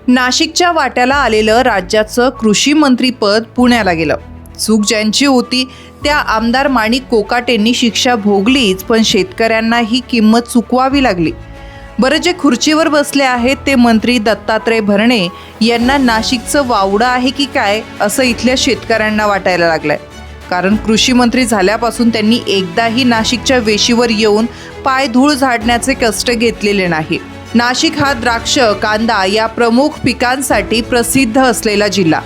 नाशिकच्या वाट्याला आलेलं राज्याचं कृषी मंत्रीपद पुण्याला गेलं। चूक ज्यांची होती त्या आमदार माणिक कोकाटेंनी शिक्षा भोगलीच, पण शेतकऱ्यांना ही किंमत चुकवावी लागली। बरं, जे खुर्चीवर बसले आहेत ते मंत्री दत्तात्रय भरणे यांना नाशिकचं वावडं आहे की काय असं इथल्या शेतकऱ्यांना वाटायला लागलंय। कारण कृषी मंत्री झाल्यापासून त्यांनी एकदाही नाशिकच्या वेशीवर येऊन पाय धूळ झाडण्याचे कष्ट घेतलेले नाही। नाशिक हा द्राक्ष, कांदा या प्रमुख पिकांसाठी प्रसिद्ध असलेला जिल्हा।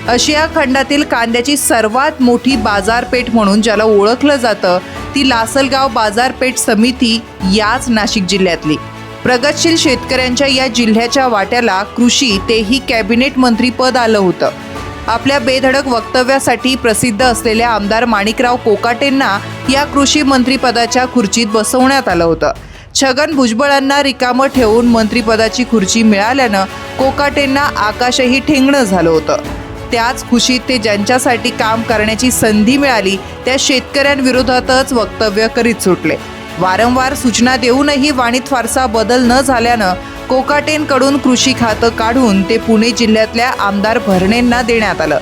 आशिया खंडातील कांद्याची सर्वात मोठी बाजारपेठ म्हणून ज्याला ओळखलं जातं ती लासलगाव बाजारपेठ समिती याच नाशिक जिल्ह्यातली। प्रगतशील शेतकऱ्यांच्या या जिल्ह्याच्या वाट्याला कृषी तेही कॅबिनेट मंत्रीपद आलं होतं। आपल्या बेधडक वक्तव्यासाठी प्रसिद्ध असलेल्या आमदार माणिकराव कोकाटेंना या कृषी मंत्रीपदाच्या खुर्चीत बसवण्यात आलं होतं। छगन भुजबळांना रिकामं ठेवून मंत्रिपदाची खुर्ची मिळाल्यानं कोकाटेंना आकाशही ठेंगणं झालं होतं। त्याच खुशीत ते ज्यांच्यासाठी काम करण्याची संधी मिळाली त्या शेतकऱ्यांविरोधातच वक्तव्य करीत सुटले। वारंवार सूचना देऊनही वाणीत फारसा बदल न झाल्यानं कोकाटेंकडून कृषी खातं काढून ते पुणे जिल्ह्यातल्या आमदार भरणेंना देण्यात आलं।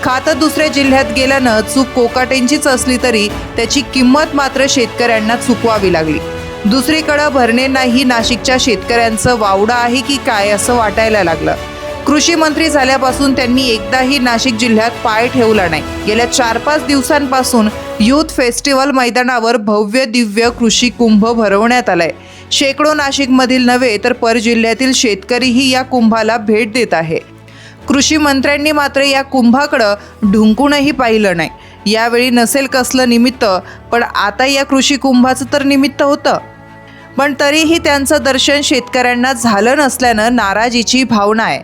खातं दुसऱ्या जिल्ह्यात गेल्यानं चूक कोकाटेंचीच असली तरी त्याची किंमत मात्र शेतकऱ्यांना चुकवावी लागली। दुसरीकडे भरणेंनाही नाशिकच्या शेतकऱ्यांचं वावडं आहे की काय असं वाटायला लागलं। कृषी मंत्री झाल्यापासून त्यांनी एकदाही नाशिक जिल्ह्यात पाय ठेवला नाही। गेल्या 4-5 दिवसांपासून यूथ फेस्टिवल मैदानावर भव्य दिव्य कृषी कुंभ भरवण्यात आलाय। शेकडो नाशिकमधील नव्हे तर पर जिल्ह्यातील शेतकरीही या कुंभाला भेट देत आहे। कृषी मंत्र्यांनी मात्र या कुंभाकडं ढुंकूनही पाहिलं नाही। यावेळी नसेल कसलं निमित्त, पण आता या कृषी कुंभाचं तर निमित्त होतं, पण तरीही त्यांचं दर्शन शेतकऱ्यांना झालं नसल्यानं नाराजीची भावना आहे।